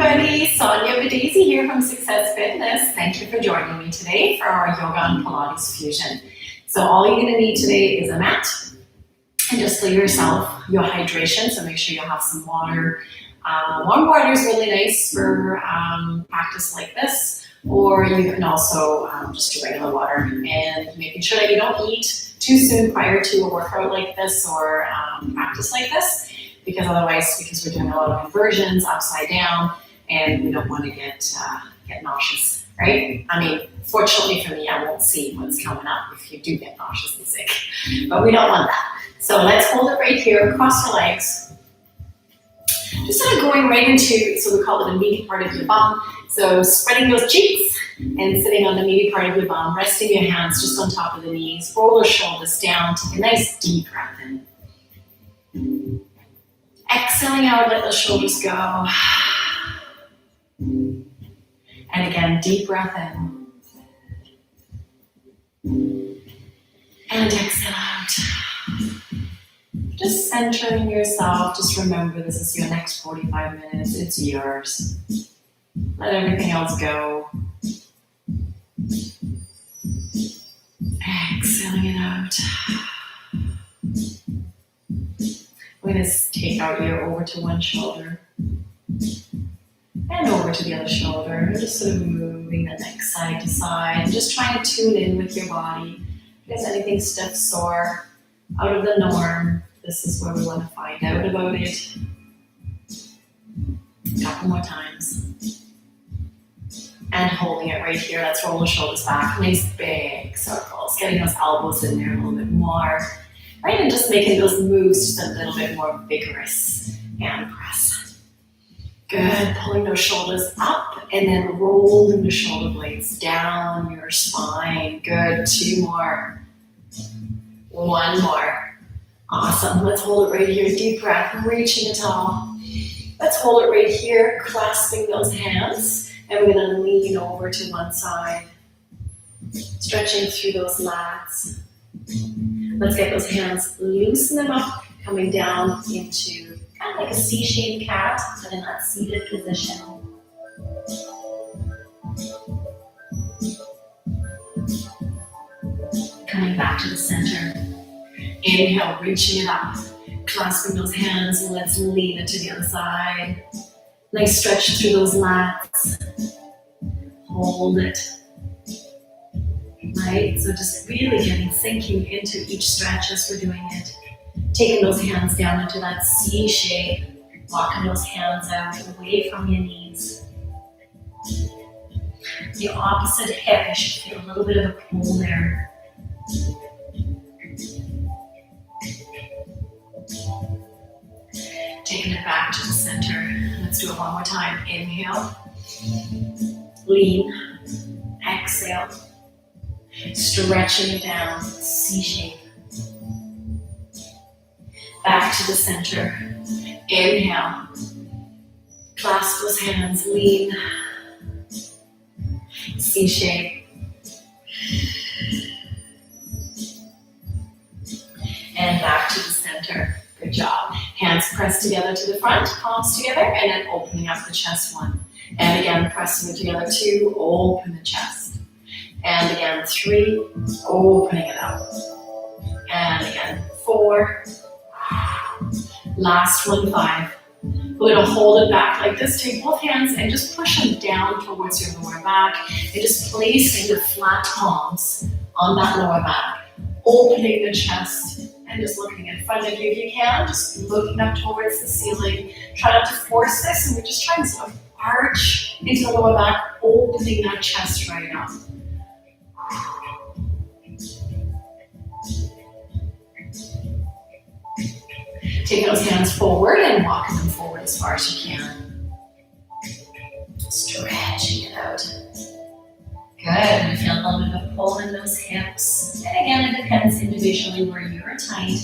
everybody, Sonja here from Success Fitness. Thank you for joining me today for our Yoga and Pilates Fusion. So all you're going to need today is a mat and just for yourself your hydration. So make sure you have some water. Warm water is really nice for practice like this, or you can also just do regular water, and making sure that you don't eat too soon prior to a workout like this or practice like this. Because we're doing a lot of inversions upside down, and we don't want to get nauseous, right? I mean, fortunately for me, I won't see what's coming up if you do get nauseous and sick, but we don't want that. So let's hold it right here, cross your legs. Just sort of going right into, so we call it the meaty part of your bum. So spreading those cheeks and sitting on the meaty part of your bum, resting your hands just on top of the knees, roll the shoulders down, take a nice deep breath in. Exhaling out, let the shoulders go. And again, deep breath in. And exhale out. Just centering yourself. Just remember, this is your next 45 minutes. It's yours. Let everything else go. Exhaling it out. We're going to take our ear over to one shoulder and over to the other shoulder. And just sort of moving the neck side to side. And just trying to tune in with your body. If there's anything stiff, sore, out of the norm, this is where we want to find out about it. A couple more times. And holding it right here. Let's roll the shoulders back. Nice big circles. Getting those elbows in there a little bit more. Right, and just making those moves just a little bit more vigorous and press. Good, pulling those shoulders up and then rolling the shoulder blades down your spine. Good, 2 more. 1 more. Awesome, let's hold it right here. Deep breath, reaching it all. Let's hold it right here, clasping those hands. And we're gonna lean over to one side. Stretching through those lats. Let's get those hands, loosen them up, coming down into kind of like a C-shaped cat, but in that seated position. Coming back to the center. Inhale, reaching it up, clasping those hands, and let's lean it to the other side. Nice stretch through those lats. Hold it. Right, so just really sinking into each stretch as we're doing it. Taking those hands down into that C shape. Walking those hands out away from your knees. The opposite hip, you should feel a little bit of a pull there. Taking it back to the center. Let's do it one more time. Inhale. Lean. Exhale. Stretching it down, C shape. Back to the center. Inhale. Clasp those hands, lean. C shape. And back to the center. Good job. Hands pressed together to the front, palms together, and then opening up the chest 1. And again, pressing it together 2, open the chest. And again, 3, opening it up. And again, 4. Last one, 5. We're gonna hold it back like this. Take both hands and just push them down towards your lower back. And just placing the flat palms on that lower back. Opening the chest and just looking in front of you if you can. Just looking up towards the ceiling. Try not to force this, and we're just trying to sort of arch into the lower back, opening that chest right up. Take those hands forward and walking them forward as far as you can. Stretching it out. Good. You feel a little bit of a pull in those hips. And again, it depends individually where you're tight.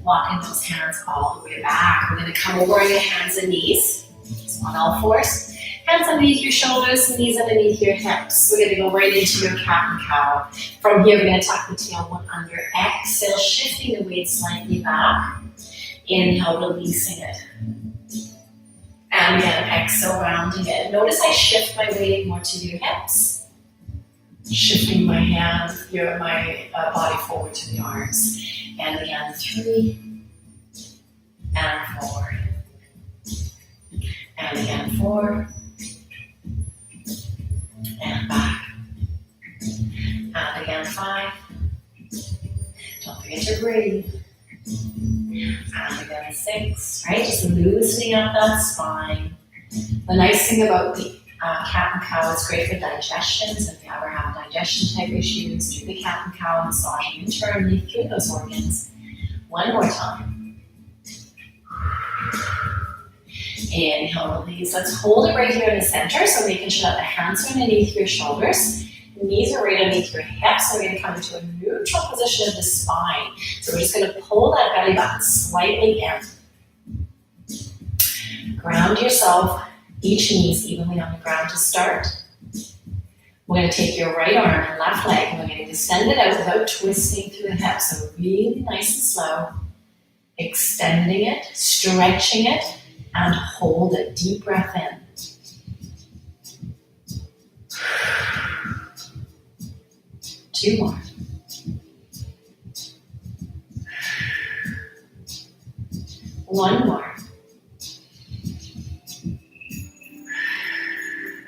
Walking those hands all the way back. We're going to come over on your hands and knees. Just on all fours. Hands underneath your shoulders, knees underneath your hips. We're going to go right into your cat and cow. From here, we're going to tuck the tailbone under. Exhale, shifting the weight slightly back. Inhale, releasing it. And again, exhale, rounding it. Notice I shift my weight more to your hips. Shifting my hands, my body forward to the arms. And again, 3, and 4. And again, 4, and back. And again, 5. Don't forget to breathe. And again, 6, right? Just loosening up that spine. The nice thing about the cat and cow, it's great for digestion. So if you ever have digestion type issues, do the cat and cow massaging internally through those organs. One more time. Inhale, release. Let's hold it right here in the center. So making sure that the hands are underneath your shoulders. Knees are right underneath your hips. So we're going to come into a neutral position of the spine. So we're just going to pull that belly button slightly in. Ground yourself. Each knee is evenly on the ground to start. We're going to take your right arm and left leg and we're going to extend it out without twisting through the hips. So really nice and slow. Extending it, stretching it, and hold it. Deep breath in. Two more. One more.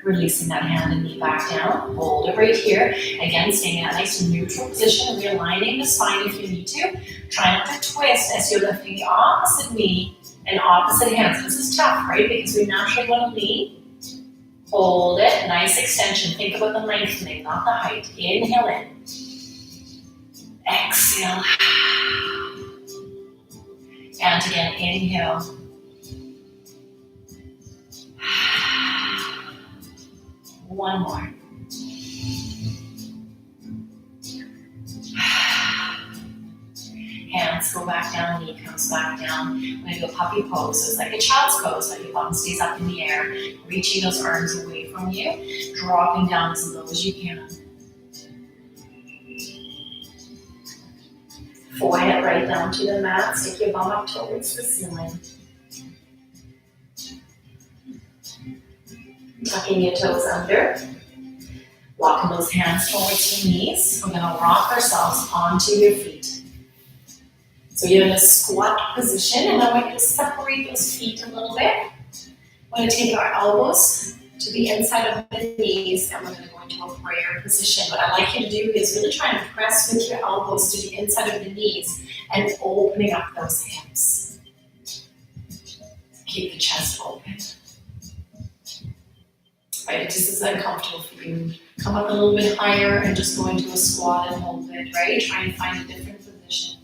Releasing that hand and knee back down. Hold it right here. Again, staying in that nice neutral position. Realigning the spine if you need to. Try not to twist as you're lifting the opposite knee and opposite hands. This is tough, right? Because we naturally want to lean. Hold it. Nice extension. Think about the lengthening, not the height. Inhale in. Exhale. And again, inhale. One more. Hands go back down, knee comes back down. We're going to do a puppy pose. So it's like a child's pose, but your bum stays up in the air, reaching those arms away from you, dropping down as low as you can. Forehead right down to the mat. Stick your bum up towards the ceiling. Tucking your toes under. Walking those hands towards your knees. We're going to rock ourselves onto your feet. So you're in a squat position, and I want you to separate those feet a little bit. We're going to take our elbows to the inside of the knees, and we're going to go into a prayer position. What I'd like you to do is really try and press with your elbows to the inside of the knees and opening up those hips. Keep the chest open. Right, if this is uncomfortable for you, come up a little bit higher and just go into a squat and hold it, right? Try and find a different position.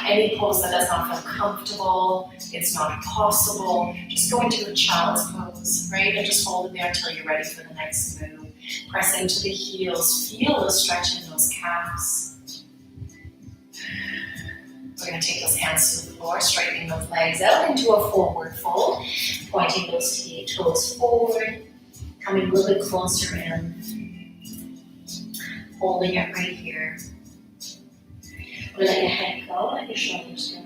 Any pose that does not feel comfortable, it's not possible, just go into a child's pose, right? And just hold it there until you're ready for the next move. Press into the heels, feel the stretch in those calves. We're going to take those hands to the floor, straightening those legs out into a forward fold, pointing those toes forward, coming a little bit closer in, holding it right here. We're letting your head go, let your shoulders go.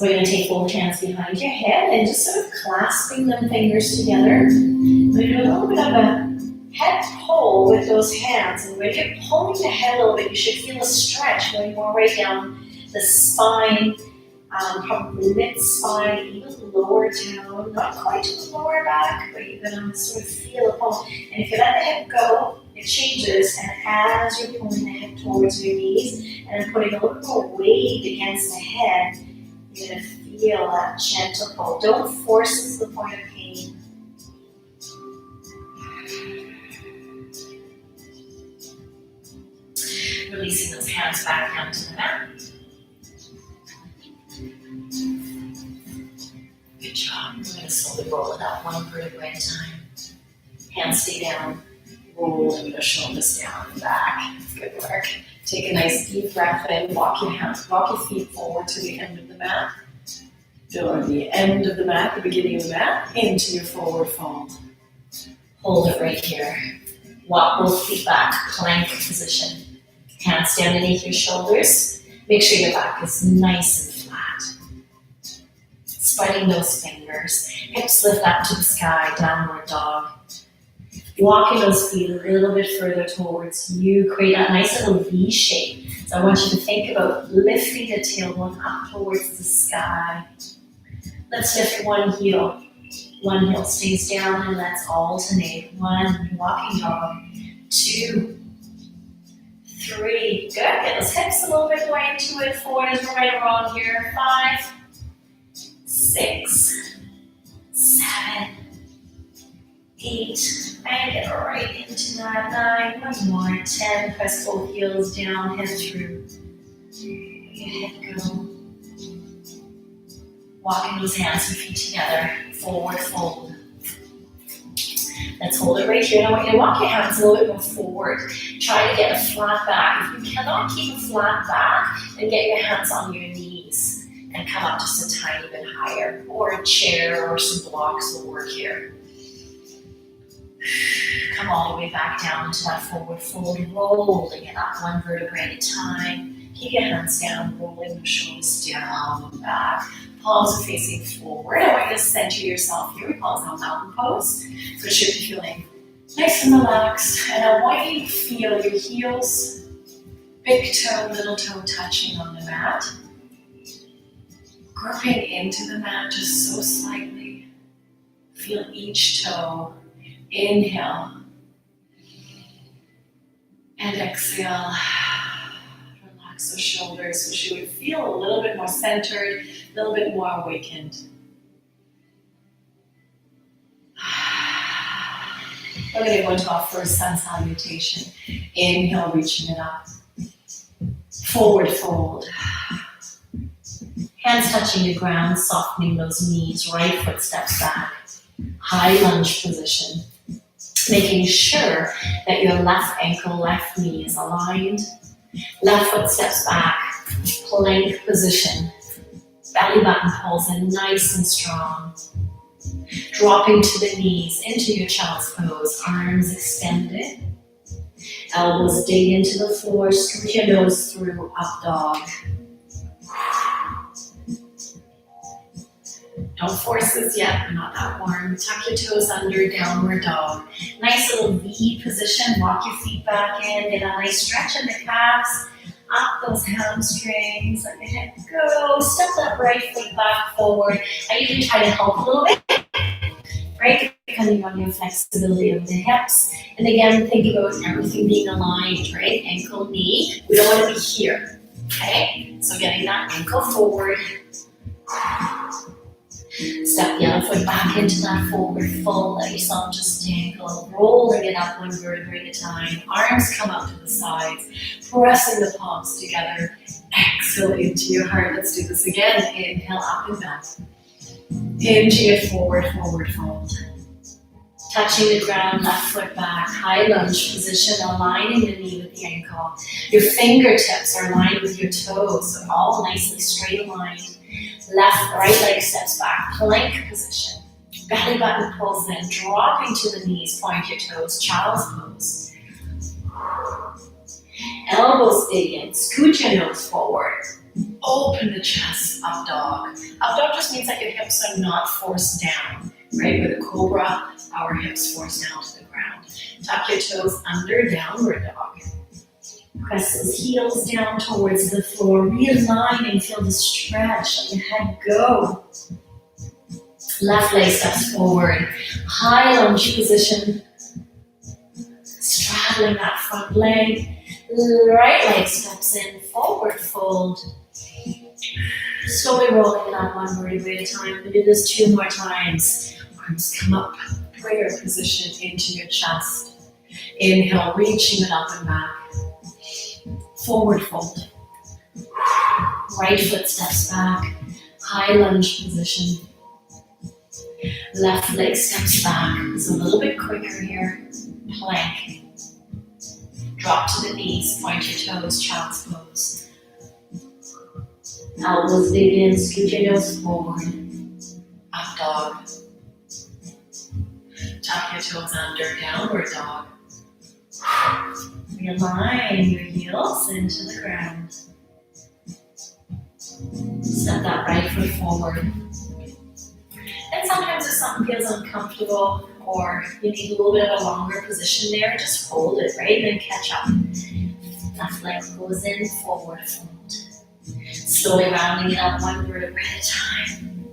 We're going to take both hands behind your head and just sort of clasping them fingers together. We're going to do a little bit of a head pull with those hands, and when you're pulling the head a little bit, you should feel a stretch going more right down the spine, probably mid-spine, even lower down, not quite to the lower back, but you're going to sort of feel a pull. And if you let the head go, it changes, and as you're pulling the head towards your knees and putting a little more weight against the head, you're going to feel that gentle pull. Don't force it to the point of pain. Releasing those hands back down to the mat. Good job. We're going to slowly roll it up one vertebra at a time. Hands stay down. Rolling the shoulders down and back. Good work. Take a nice deep breath in. Walk your feet forward to the end of the mat. Or the end of the mat, the beginning of the mat, into your forward fold. Hold it right here. Walk both feet back. Plank position. Hands down underneath your shoulders. Make sure your back is nice and flat. spreading those fingers. Hips lift up to the sky, downward dog. Walking those feet a little bit further towards you. Create a nice little V shape. So I want you to think about lifting the tailbone up towards the sky. Let's lift one heel. One heel stays down and let's alternate. 1, walking dog. 2, 3, good. Get those hips a little bit more into it. 4 is right around here. 5, 6, 7, 8, and get right into that. 9, one more. 10, press both heels down, head through. Head go. Walking those hands and feet together. Forward fold. Let's hold it right here. Now I want you to walk your hands a little bit more forward. Try to get a flat back. If you cannot keep a flat back, then get your hands on your knees and come up just a tiny bit higher. Or a chair or some blocks will work here. Come all the way back down into that forward fold, rolling it up one vertebrae at a time. Keep your hands down, rolling the shoulders down and back. Palms are facing forward. I want you to center yourself here. We call it a mountain pose. So it should be feeling nice and relaxed. And I want you to feel your heels, big toe, little toe touching on the mat. Gripping into the mat just so slightly. Feel each toe. Inhale. And exhale. Relax those shoulders so she would feel a little bit more centered, a little bit more awakened. We're going to go into our first sun salutation. Inhale, reaching it up. Forward fold. Hands touching the ground, softening those knees. Right foot steps back. High lunge position. Making sure that your left ankle, left knee is aligned. Left foot steps back. Plank position. Belly button pulls in nice and strong. Dropping to the knees into your child's pose. Arms extended. Elbows dig into the floor. Scoot your nose through, up dog. Don't force this yet, we're not that warm. Tuck your toes under, downward dog. Nice little V position, walk your feet back in, get a nice stretch in the calves, up those hamstrings, let the hip go. Step that right foot back forward. I usually try to help a little bit, right? Depending on your flexibility of the hips. And again, think about everything being aligned, right? Ankle, knee, we don't want to be here, okay? So getting that ankle forward. Step the other foot back into that forward fold. Let yourself just dangle, rolling it up one vertebrae at a time. Arms come out to the sides, pressing the palms together. Exhale into your heart. Let's do this again. Inhale, up and back. Into your forward fold. Touching the ground, left foot back, high lunge position, aligning the knee with the ankle. Your fingertips are aligned with your toes, so all nicely straight aligned. Left, right leg steps back, plank position. Belly button pulls in, dropping to the knees, point your toes, child's pose. Elbows dig in, scoot your nose forward. Open the chest, up dog. Up dog just means that your hips are not forced down, right? With a cobra, our hips force down to the ground. Tuck your toes under, downward dog. Press those heels down towards the floor. Realign and feel the stretch. Let your head go. Left leg steps forward. High lunge position. Straddling that front leg. Right leg steps in. Forward fold. Slowly rolling it up one vertebrae at a time. We'll do this 2 more times. Arms come up. Prayer position into your chest. Inhale, reaching it up and back. Forward fold. Right foot steps back. High lunge position. Left leg steps back. It's a little bit quicker here. Plank. Drop to the knees. Point your toes. Child's pose. Elbows dig in. Scoot your nose forward. Up dog. Tuck your toes under. Downward dog. Realign your heels into the ground. Step that right foot forward. And sometimes if something feels uncomfortable or you need a little bit of a longer position there, just hold it, right? And then catch up. Left leg goes in, forward fold. Slowly rounding it up one vertebra at a time.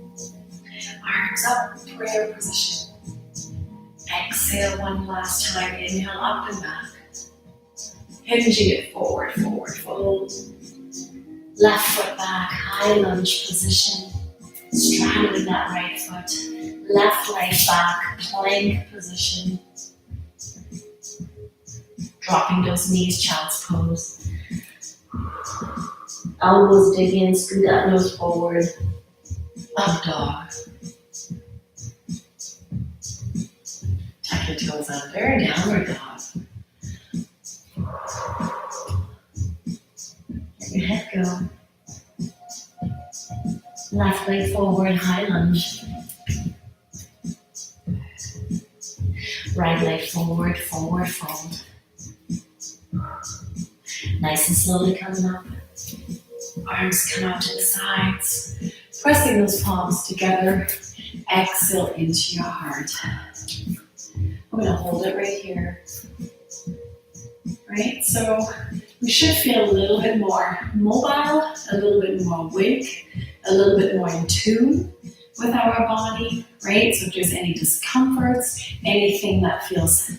Arms up, prayer position. Exhale one last time, inhale up and back. Hinging it forward, forward fold. Left foot back, high lunge position. Straddling that right foot. Left leg back, plank position. Dropping those knees, child's pose. Elbows dig in, scoot that nose forward. Up dog. Tuck your toes under, downward dog. Let your head go. Left leg forward, high lunge. Right leg forward, forward fold. Nice and slowly coming up. Arms come out to the sides. Pressing those palms together. Exhale into your heart. I'm going to hold it right here. Right? So we should feel a little bit more mobile, a little bit more awake, a little bit more in tune with our body, right? So if there's any discomforts, anything that feels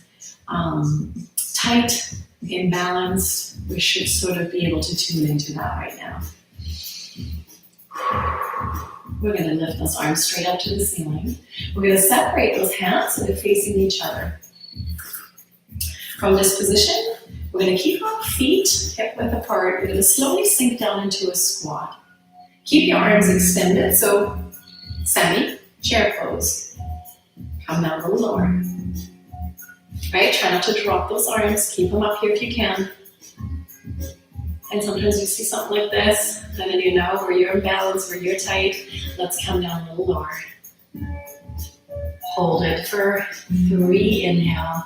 tight, imbalanced, we should sort of be able to tune into that right now. We're going to lift those arms straight up to the ceiling. We're going to separate those hands so they're facing each other. From this position, we're going to keep our feet hip width apart. We're going to slowly sink down into a squat. Keep your arms extended, so semi-chair pose. Come down a little lower. Right? Try not to drop those arms. Keep them up here if you can. And sometimes you see something like this, and then you know where you're in balance, where you're tight. Let's come down a little lower. Hold it for 3, inhale.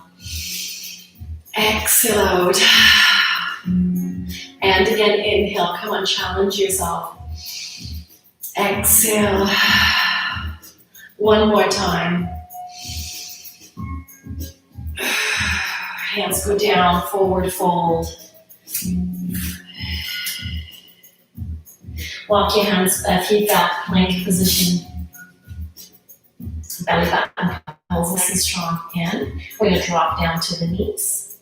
Exhale out. And again, inhale. Come on, challenge yourself. Exhale. One more time. Hands go down, forward fold. Walk your hands, feet back, plank position. Belly button pulls nice and strong in. We're going to drop down to the knees.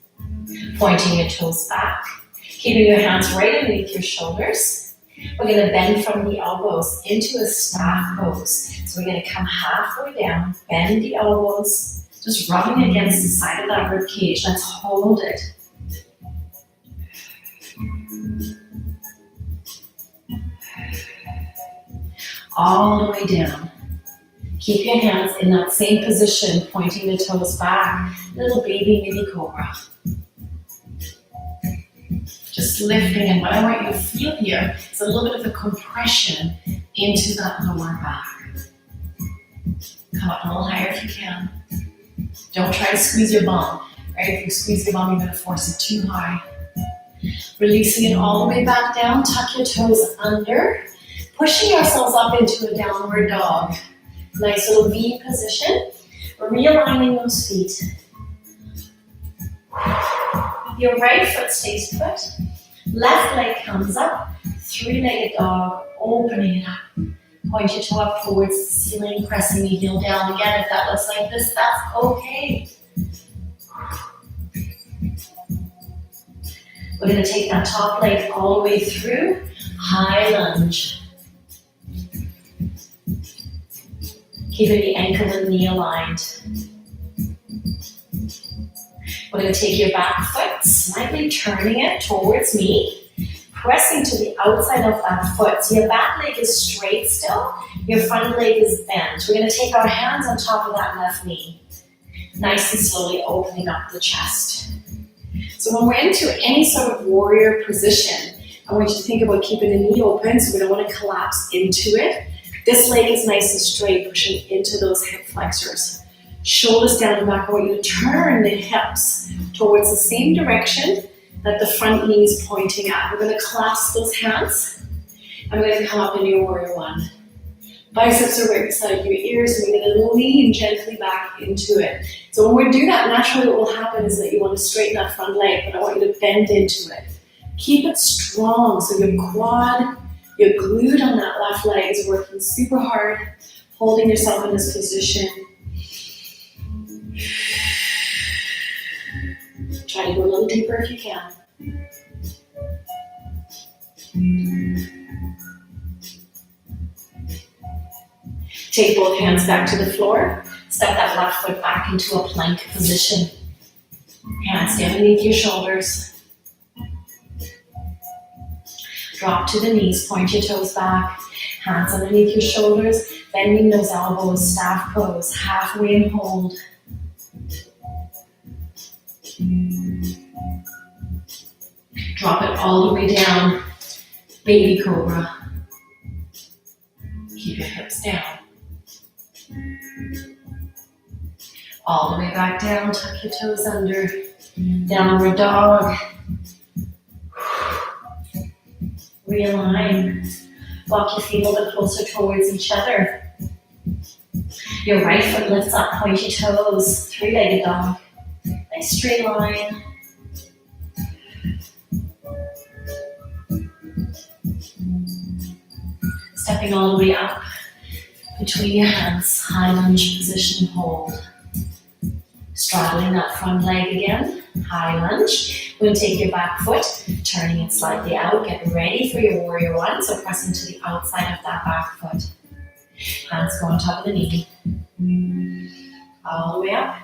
Pointing your toes back. Keeping your hands right underneath your shoulders. We're going to bend from the elbows into a staff pose. So we're going to come halfway down, bend the elbows, just rubbing against the side of that rib cage. Let's hold it. All the way down. Keep your hands in that same position, pointing the toes back. Little baby mini cobra. Just lifting, and what I want you to feel here is a little bit of a compression into that lower back. Come up a little higher if you can. Don't try to squeeze your bum. Right? If you squeeze your bum, you're going to force it too high. Releasing it all the way back down. Tuck your toes under. Pushing ourselves up into a downward dog. Nice little V position. We're realigning those feet. Your right foot stays put. Left leg comes up. 3-legged dog. Opening it up. Point your toe up towards the ceiling. Pressing your heel down. Again, if that looks like this, that's okay. We're going to take that top leg all the way through. High lunge. Keeping the ankle and knee aligned. We're going to take your back foot, slightly turning it towards me, pressing to the outside of that foot. So your back leg is straight still, your front leg is bent. We're going to take our hands on top of that left knee. Nice and slowly opening up the chest. So when we're into any sort of warrior position, I want you to think about keeping the knee open so we don't want to collapse into it. This leg is nice and straight, pushing into those hip flexors. Shoulders down and back. I want you to turn the hips towards the same direction that the front knee is pointing at. We're going to clasp those hands, and we're going to come up into your warrior one. Biceps are right beside your ears, and you're going to lean gently back into it. So when we do that, naturally what will happen is that you want to straighten that front leg, but I want you to bend into it. Keep it strong, so your quad, your glute on that left leg is working super hard, holding yourself in this position. Try to go a little deeper if you can. Take both hands back to the floor. Step that left foot back into a plank position. Hands down beneath your shoulders. Drop to the knees, point your toes back. Hands underneath your shoulders, bending those elbows, staff pose, halfway and hold. Drop it all the way down, baby cobra. Keep your hips down. All the way back down, tuck your toes under. Downward dog. Realign. Walk your feet a little bit closer towards each other. Your right foot lifts up, point your toes. Three-legged dog. Nice straight line. Stepping all the way up between your hands. High lunge position, hold. Straddling that front leg again. High lunge. We'll take your back foot, turning it slightly out. Get ready for your warrior one. So press into the outside of that back foot. Hands go on top of the knee. All the way up.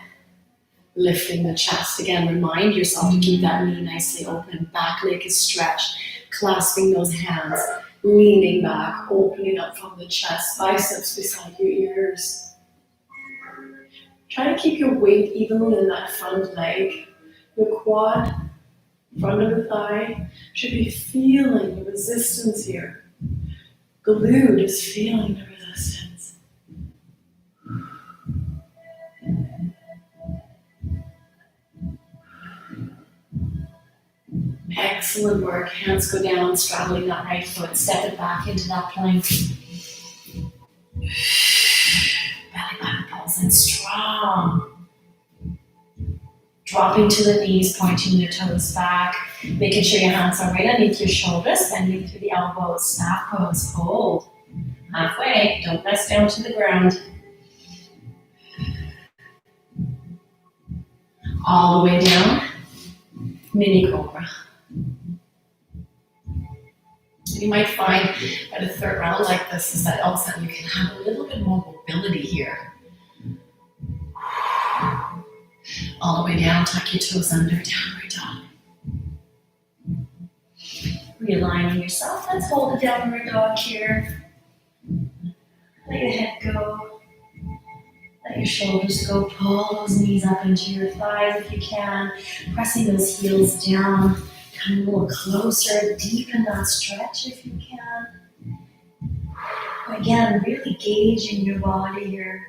Lifting the chest. Again, remind yourself to keep that knee nicely open. Back leg is stretched. Clasping those hands. Leaning back. Opening up from the chest. Biceps beside your ears. Try to keep your weight evenly in that front leg. Your quad, front of the thigh, should be feeling the resistance here. Glute is feeling the resistance. Excellent work. Hands go down, straddling that right foot. Step it back into that plank. Belly button pulls in strong. Dropping to the knees, pointing your toes back. Making sure your hands are right underneath your shoulders, bending through the elbows. Staff pose, hold. Halfway, don't press down to the ground. All the way down, mini cobra. You might find at a third round like this is that all of a sudden you can have a little bit more mobility here. All the way down, tuck your toes under, downward dog. Realigning yourself. Let's hold the downward dog here. Let your head go. Let your shoulders go. Pull those knees up into your thighs if you can. Pressing those heels down. Come a little closer. Deepen that stretch if you can. Again, really gauging your body here.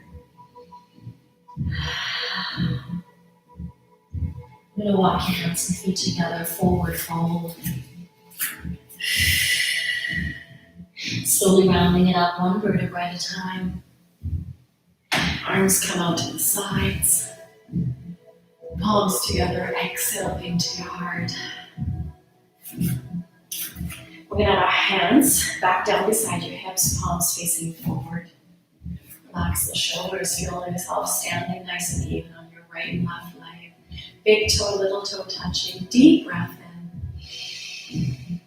I'm going to walk your hands and feet together, forward fold. Slowly rounding it up one vertebra at a time. Arms come out to the sides. Palms together, exhale into your heart. We're going to have our hands back down beside your hips, palms facing forward. Relax the shoulders, feel yourself standing nice and even on your right and left leg. Big toe, little toe touching. Deep breath in.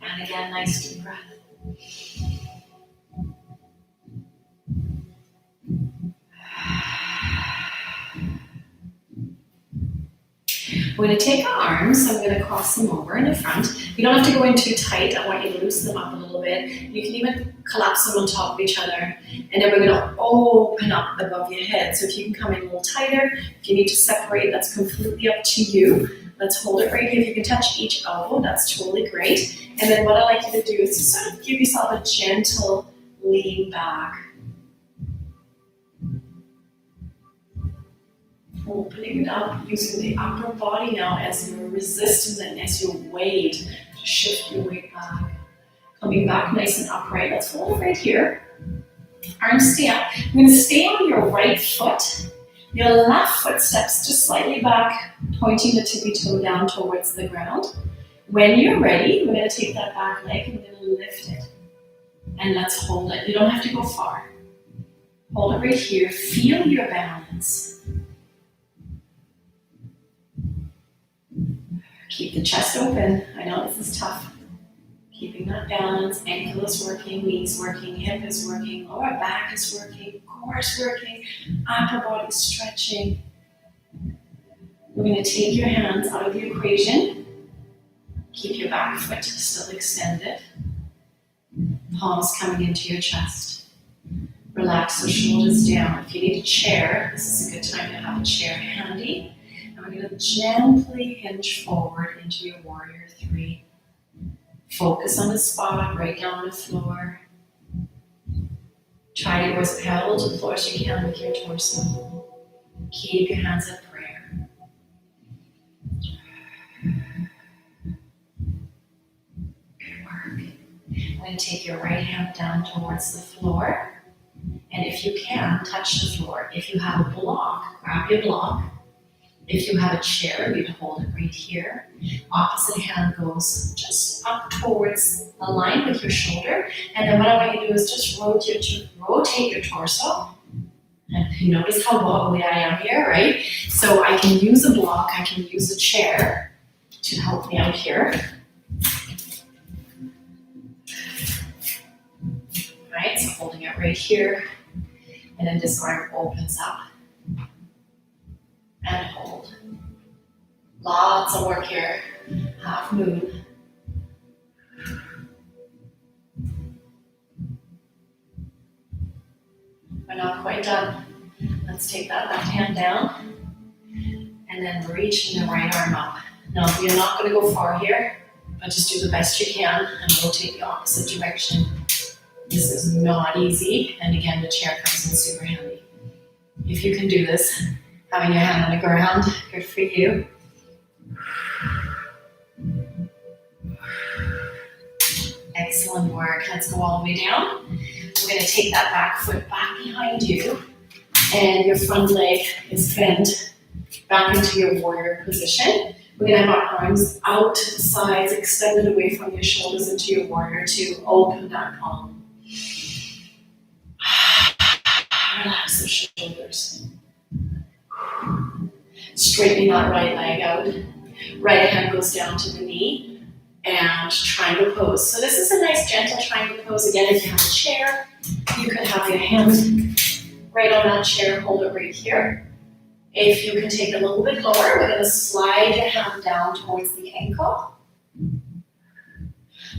And again, nice deep breath. We're going to take our arms, I'm going to cross them over in the front. You don't have to go in too tight. I want you to loosen them up a little bit. You can even collapse them on top of each other. And then we're going to open up above your head. So if you can come in a little tighter, if you need to separate, that's completely up to you. Let's hold it right here. If you can touch each elbow, that's totally great. And then what I like you to do is to sort of give yourself a gentle lean back. Opening it up, using the upper body now as your resistance and as your weight to shift your weight back. Coming back nice and upright. Let's hold it right here. Arms stay up. I'm going to stay on your right foot. Your left foot steps just slightly back, pointing the tippy toe down towards the ground. When you're ready, we're going to take that back leg and we're going to lift it. And let's hold it. You don't have to go far. Hold it right here. Feel your balance. Keep the chest open. I know this is tough. Keeping that balance. Ankle is working, knees working, hip is working, lower back is working, core is working, upper body stretching. We're going to take your hands out of the equation. Keep your back foot still extended. Palms coming into your chest. Relax the shoulders down. If you need a chair, this is a good time to have a chair handy. And we're going to gently hinge forward into your warrior three. Focus on the spot, right down on the floor. Try to go as parallel to the floor as you can with your torso. Keep your hands at prayer. Good work. I'm going to take your right hand down towards the floor. And if you can, touch the floor. If you have a block, grab your block. If you have a chair, you can hold it right here. Opposite hand goes just up towards the line with your shoulder. And then what I want you to do is just rotate your torso. And you notice how wobbly I am here, right? So I can use a block, I can use a chair to help me out here. Right, so holding it right here. And then this arm opens up. And hold. Lots of work here. Half moon. We're not quite done. Let's take that left hand down and then reach the right arm up. Now, you're not going to go far here, but just do the best you can and rotate the opposite direction. This is not easy, and again, the chair comes in super handy. If you can do this, having your hand on the ground, good for you. Excellent work. Let's go all the way down. We're going to take that back foot back behind you, and your front leg is bent back into your warrior position. We're going to have our arms out to the sides, extended away from your shoulders into your warrior two. Open that palm. Relax the shoulders. Straightening that right leg out. Right hand goes down to the knee and triangle pose. So this is a nice gentle triangle pose. Again, if you have a chair, you can have your hand right on that chair, hold it right here. If you can take it a little bit lower, we're going to slide your hand down towards the ankle.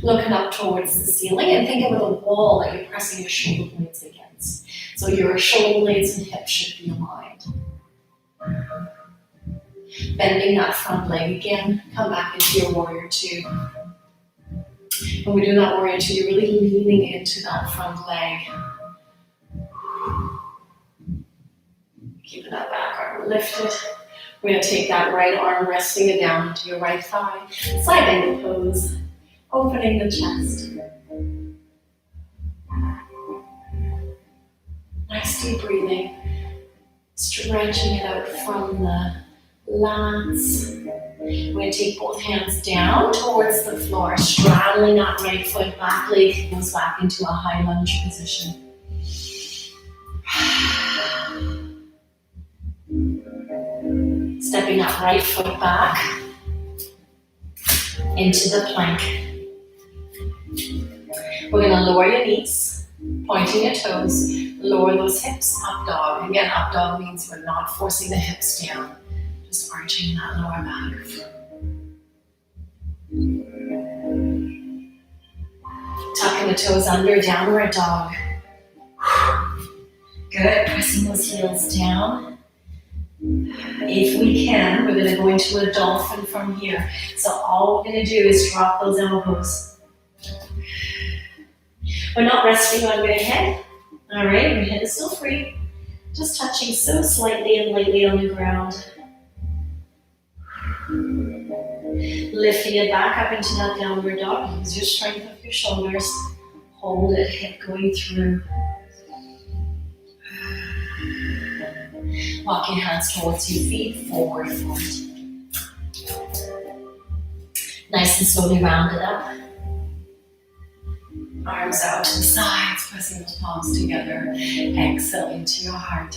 Looking up towards the ceiling and think of a wall that you're pressing your shoulder blades against. So your shoulder blades and hips should be aligned. Bending that front leg again, come back into your warrior two. When we do that warrior two, you're really leaning into that front leg. Keeping that back arm lifted. We're going to take that right arm, resting it down into your right thigh. Side angle pose, opening the chest. Nice deep breathing. Stretching it out from the lats. We're going to take both hands down towards the floor, straddling that right foot, back leg goes back into a high lunge position. Stepping that right foot back into the plank. We're going to lower your knees, pointing your toes, lower those hips, up dog. Again, up dog means we're not forcing the hips down, just arching that lower back. Tucking the toes under, downward dog. Good, pressing those heels down. If we can, we're going to go into a dolphin from here. So all we're going to do is drop those elbows. We're not resting on your head. All right, your head is still free. Just touching so slightly and lightly on the ground. Lifting it back up into that downward dog. Use your strength of your shoulders. Hold it, hip going through. Walk your hands towards your feet, forward fold. Nice and slowly round it up. Arms out to the sides, pressing the palms together. Exhale into your heart.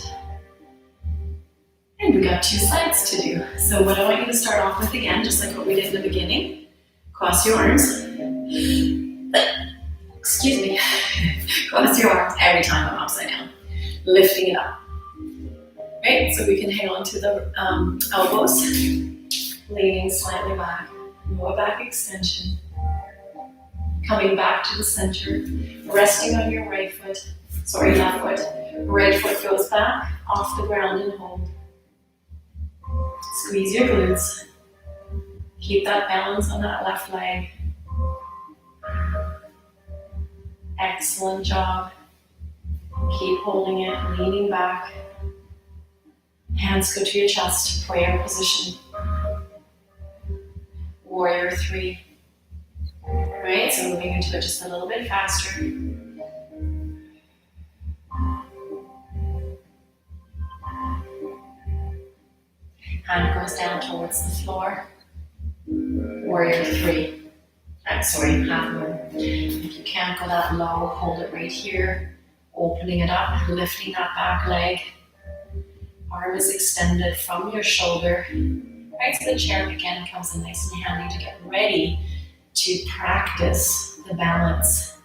And we got 2 sides to do. So what I want you to start off with again, just like what we did in the beginning. Cross your arms. Excuse me. Cross your arms every time I'm upside down. Lifting it up. Right, so we can hang on to the elbows. Leaning slightly back. Lower back extension. Coming back to the center. Resting on your left foot. Right foot goes back off the ground and hold. Squeeze your glutes. Keep that balance on that left leg. Excellent job. Keep holding it, leaning back. Hands go to your chest, prayer position. Warrior 3. Right, so moving into it just a little bit faster. Hand goes down towards the floor. Warrior 3. Half moon. If you can't go that low, hold it right here. Opening it up, lifting that back leg. Arm is extended from your shoulder. Right, so the chair again comes in nice and handy to get ready to practice the balance.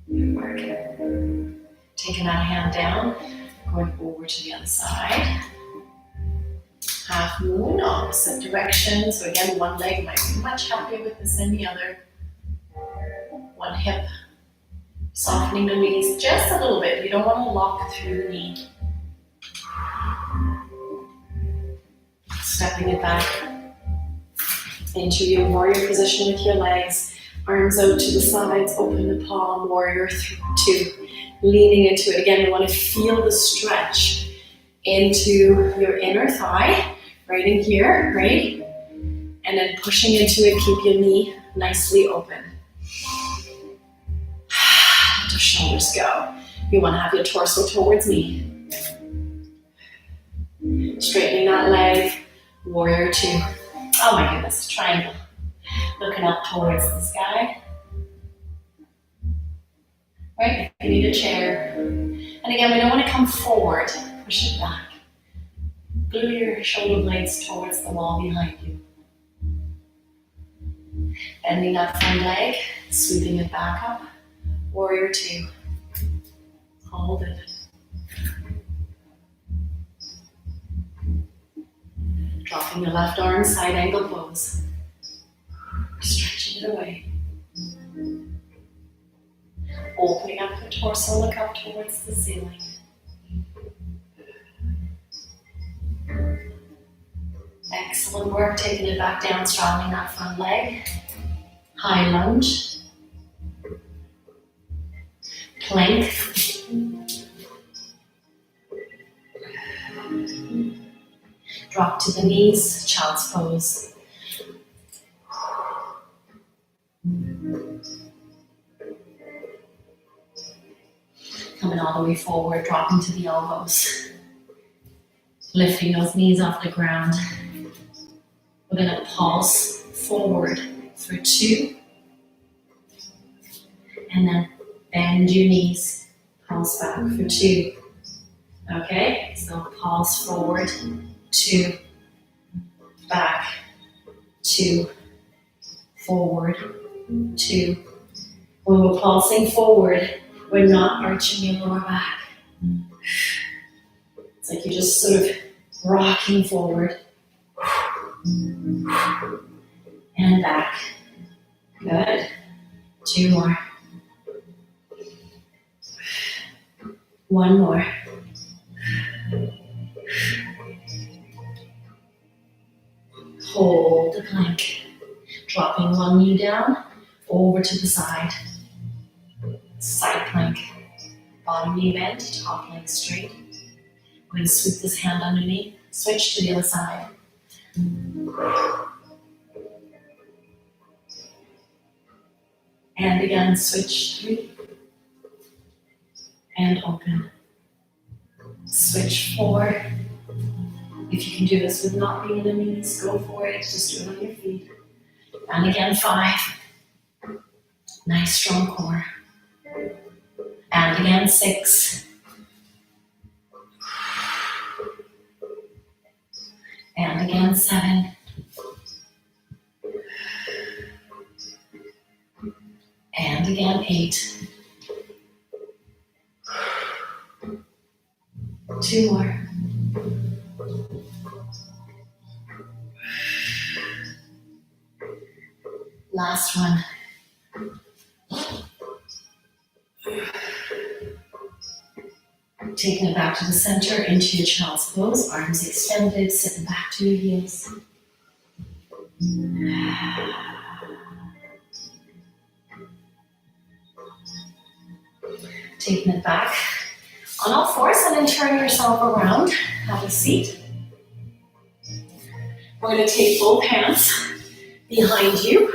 Work it. Taking that hand down, going over to the other side. Half moon, opposite direction. So again, one leg might be much happier with this than the other. One hip. Softening the knees just a little bit. You don't want to lock through the knee. Stepping it back into your warrior position with your legs. Arms out to the sides, open the palm, warrior 2. Leaning into it. Again, we want to feel the stretch into your inner thigh, right in here, right? And then pushing into it, keep your knee nicely open. Let the shoulders go. You want to have your torso towards me. Straightening that leg, warrior 2. Oh my goodness, triangle. Looking up towards the sky. Right, if you need a chair. And again, we don't want to come forward. Push it back. Glue your shoulder blades towards the wall behind you. Bending that front leg, sweeping it back up. Warrior 2. Hold it. Dropping the left arm, side angle pose. Stretching it away. Opening up the torso, look up towards the ceiling. Excellent work, taking it back down, straddling that front leg. High lunge. Plank. Drop to the knees, child's pose. Coming all the way forward, dropping to the elbows. Lifting those knees off the ground. We're going to pulse forward for 2. And then bend your knees. Pulse back for 2. Okay, so pulse forward, 2. Back, 2. Forward, 2. When we're pulsing forward, we're not arching your lower back. It's like you're just sort of rocking forward. And back. Good. 2 more. 1 more. Hold the plank. Dropping one knee down, over to the side. Side plank. Bottom knee bent, top leg straight. We're going to sweep this hand underneath. Switch to the other side. And again, switch 3. And open. Switch 4. If you can do this with not being in the knees, go for it. Just do it on your feet. And again, 5. Nice strong core. And again, 6. And again, 7. And again, 8. 2 more. Last one. Taking it back to the center into your child's pose, arms extended, sitting back to your heels. Taking it back on all fours and then turn yourself around. Have a seat. We're going to take both hands behind you.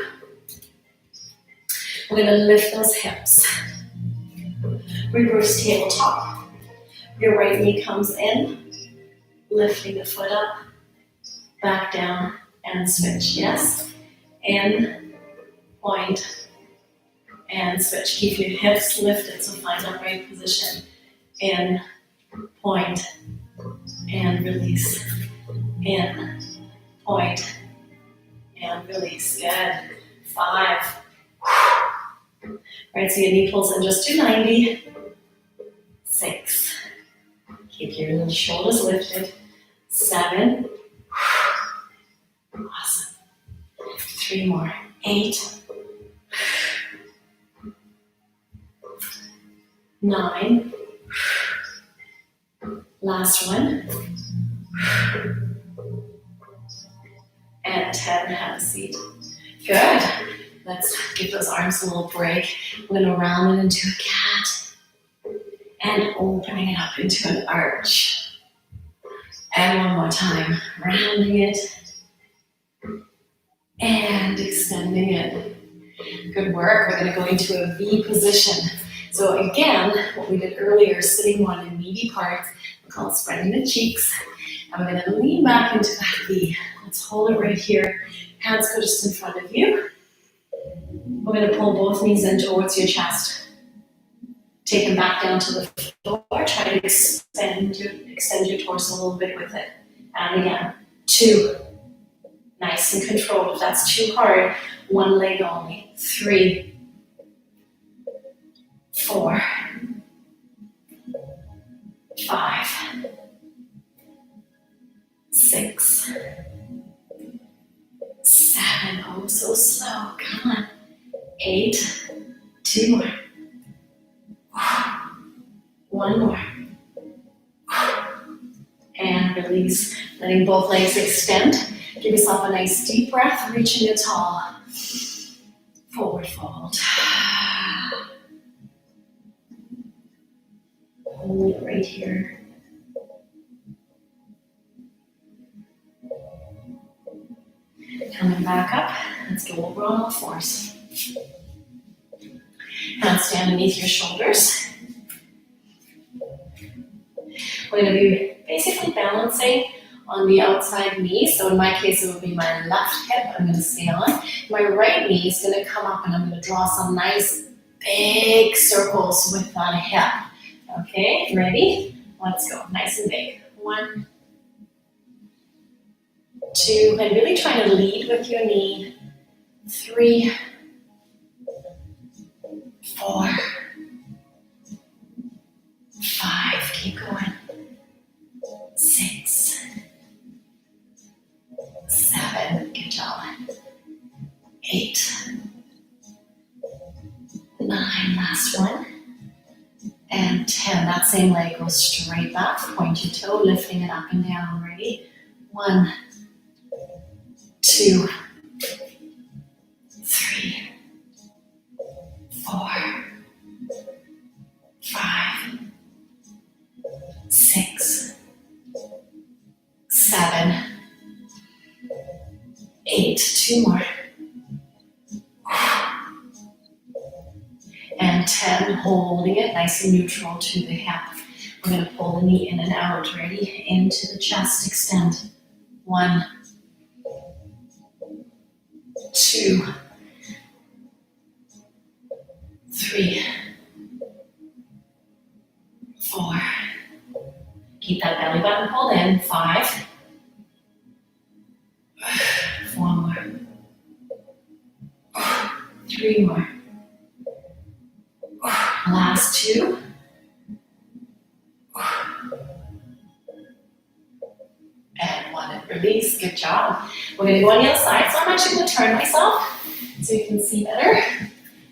We're going to lift those hips. Reverse tabletop. Your right knee comes in, lifting the foot up, back down, and switch. Yes. In, point, and switch. Keep your hips lifted, so find that right position. In, point, and release. In, point, and release. Good. 5. Right, so your knee pulls in just to 90. 6. Keep your little shoulders lifted. 7. Awesome. 3 more. 8. 9. Last one. And 10. Have a seat. Good. Let's give those arms a little break. We're going to round it into a cat. And opening it up into an arch. And one more time. Rounding it. And extending it. Good work. We're going to go into a V position. So again, what we did earlier, sitting on the meaty parts, we call it spreading the cheeks. And we're going to lean back into that V. Let's hold it right here. Hands go just in front of you. We're going to pull both knees in towards your chest. Take them back down to the floor. Try to extend your torso a little bit with it. And again, 2. Nice and controlled. If that's too hard, 1 leg only. 3. 4. 5. 6. 7. Oh, so slow. Come on. 8. 2 more. 1 more. And release. Letting both legs extend. Give yourself a nice deep breath. Reaching it tall. Forward fold. Hold it right here. Coming back up. Let's go over on all fours. Hands stay underneath your shoulders. We're going to be basically balancing on the outside knee. So in my case, it will be my left hip I'm going to stay on. My right knee is going to come up and I'm going to draw some nice big circles with that hip. Okay, ready? Let's go. Nice and big. 1, 2, and really try to lead with your knee. 3, 4, 5, keep going. 6, 7, good job. 8, 9, last one. And 10, that same leg goes straight back. Point your toe, lifting it up and down. Ready? 1, 2, 3, 4, 5, 6, 7, 2 more. And 10, holding it nice and neutral to the hip. We're going to pull the knee in and out. Ready? Into the chest, extend. 1, 2, 3, 4. Keep that belly button pulled in. 5. 4 more. 3 more. Last 2. And 1, and release. Good job. We're going to go on the other side, so I'm actually going to turn myself so you can see better.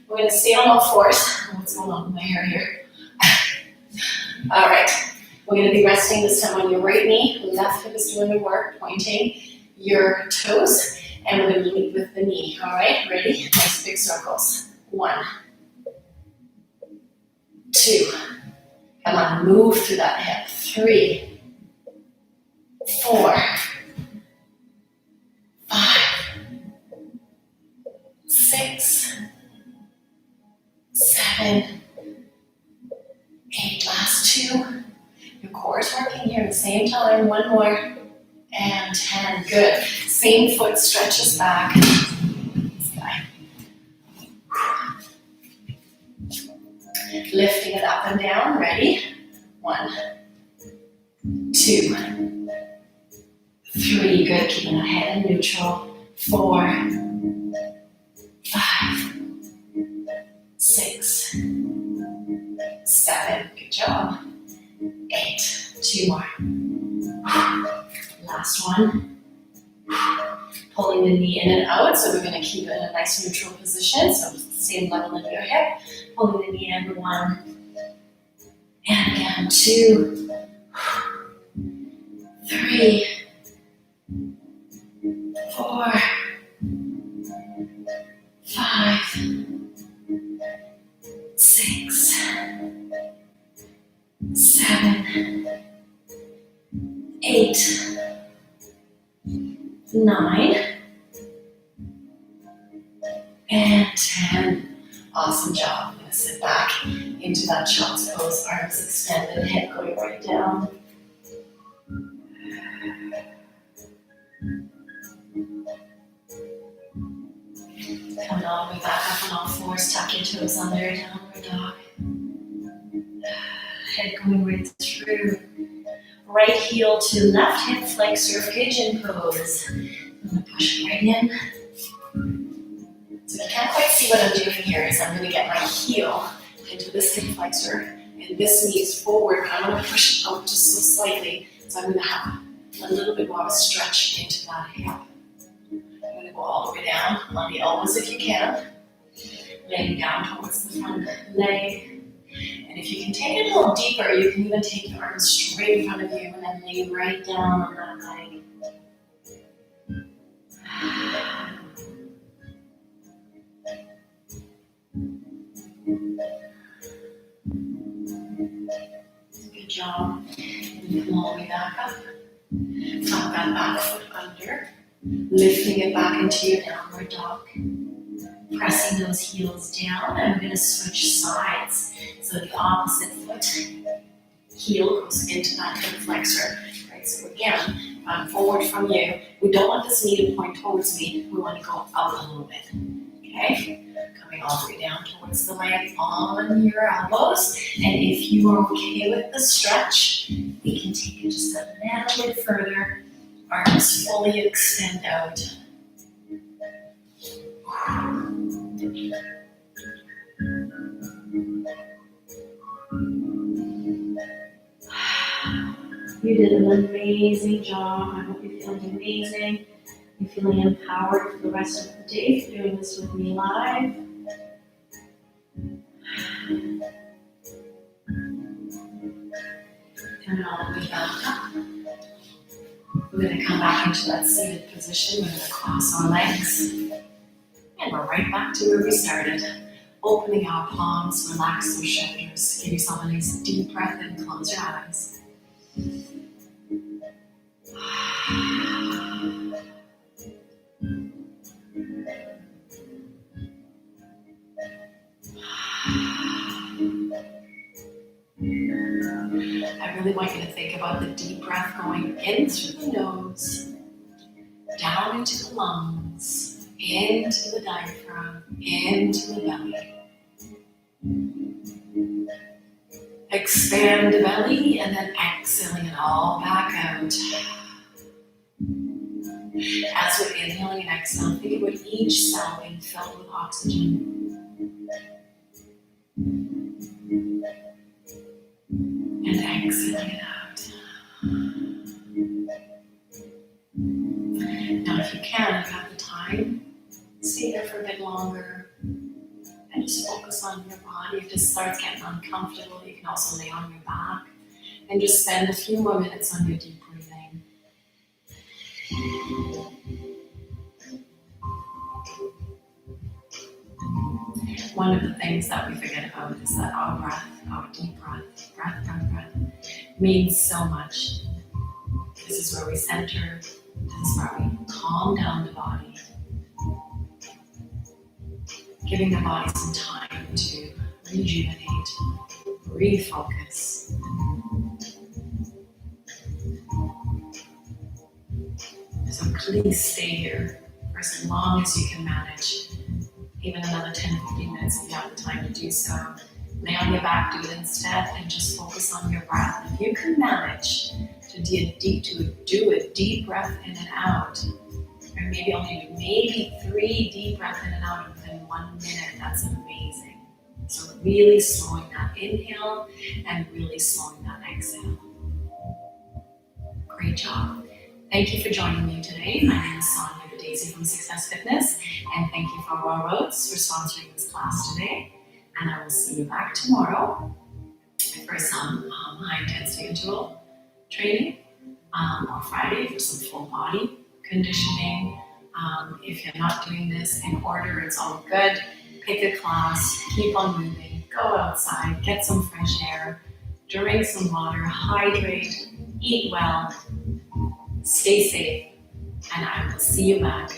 We're going to stay on all fours. What's going on with my hair here? All right. We're going to be resting this time on your right knee. Left hip is doing the work, pointing your toes, and we're going to lead with the knee. All right, ready? Nice big circles. 1, 2. Come on, move through that hip. 3, 4, 5, 6, 7, 8. Last 2. Your core is working here at the same time. 1 more. And 10. Good. Same foot stretches back. This guy. Lifting it up and down. Ready? 1, 2, 3. Good. Keeping the head neutral. 4, 5, 6, 7. Good job. 8. 2 more. Last 1. Pulling the knee in and out, so we're going to keep it in a nice neutral position, so same level in your hip. Pulling the knee in. 1. And again. 2, 3, 4, 5, 6, 7, 8, 9, and 10. Awesome job. I'm going to sit back into that child's pose, arms extended, head going right down. Coming all the way back up on all fours, tuck your toes under, downward dog. Head going right through. Right heel to left hip flexor, pigeon pose. I'm going to push right in. So you can't quite see what I'm doing here is I'm going to get my heel into this hip flexor and this knee is forward, but I'm going to push it out just so slightly. So I'm going to have a little bit more of a stretch into that hip. I'm going to go all the way down on the elbows if you can. Laying down towards the front leg. And if you can take it a little deeper, you can even take your arms straight in front of you and then lay right down on that leg. Good job. And come all the way back up. Tuck that back foot under. Lifting it back into your downward dog. Pressing those heels down, and we're going to switch sides. So the opposite foot heel goes into that hip flexor. Right, so again, if I'm forward from you, we don't want this knee to point towards me. We want to go out a little bit. Okay? Coming all the way down towards the leg on your elbows. And if you are okay with the stretch, we can take it just a little bit further. Arms fully extend out. You did an amazing job. I hope you're feeling amazing. You're feeling empowered for the rest of the day for doing this with me live. Turn it all the way back up. We're going to come back into that seated position. We're going to cross our legs. And we're right back to where we started. Opening our palms, relax those shoulders. Give yourself a nice deep breath and close your eyes. I really want you to think about the deep breath going in through the nose, down into the lungs, into the diaphragm, into the belly. Expand the belly and then exhaling it all back out. As you're inhaling and exhaling, think about each cell being filled with oxygen. And exhaling it out. Now if you can, if you have the time, stay there for a bit longer and just focus on your body. If it just starts getting uncomfortable, you can also lay on your back and just spend a few more minutes on your deep breathing. One of the things that we forget about is that our breath, our deep breath, breath, means so much. This is where we center, this is where we calm down the body, giving the body some time to rejuvenate, refocus. So please stay here for as long as you can manage. Even another 10-15 minutes if you have the time to do so. Lay on your back, do it instead, and just focus on your breath. If you can manage to do a deep breath in and out, or maybe only 3 deep breaths in and out within 1 minute, that's amazing. So really slowing that inhale and really slowing that exhale. Great job. Thank you for joining me today. My name is Sonja from Success Fitness, and thank you for Raw Roads for sponsoring this class today. And I will see you back tomorrow for some high intensity interval training, or Friday for some full body conditioning. If you're not doing this in order, it's all good. Pick a class, keep on moving, go outside, get some fresh air, drink some water, hydrate, eat well, stay safe, and I will see you back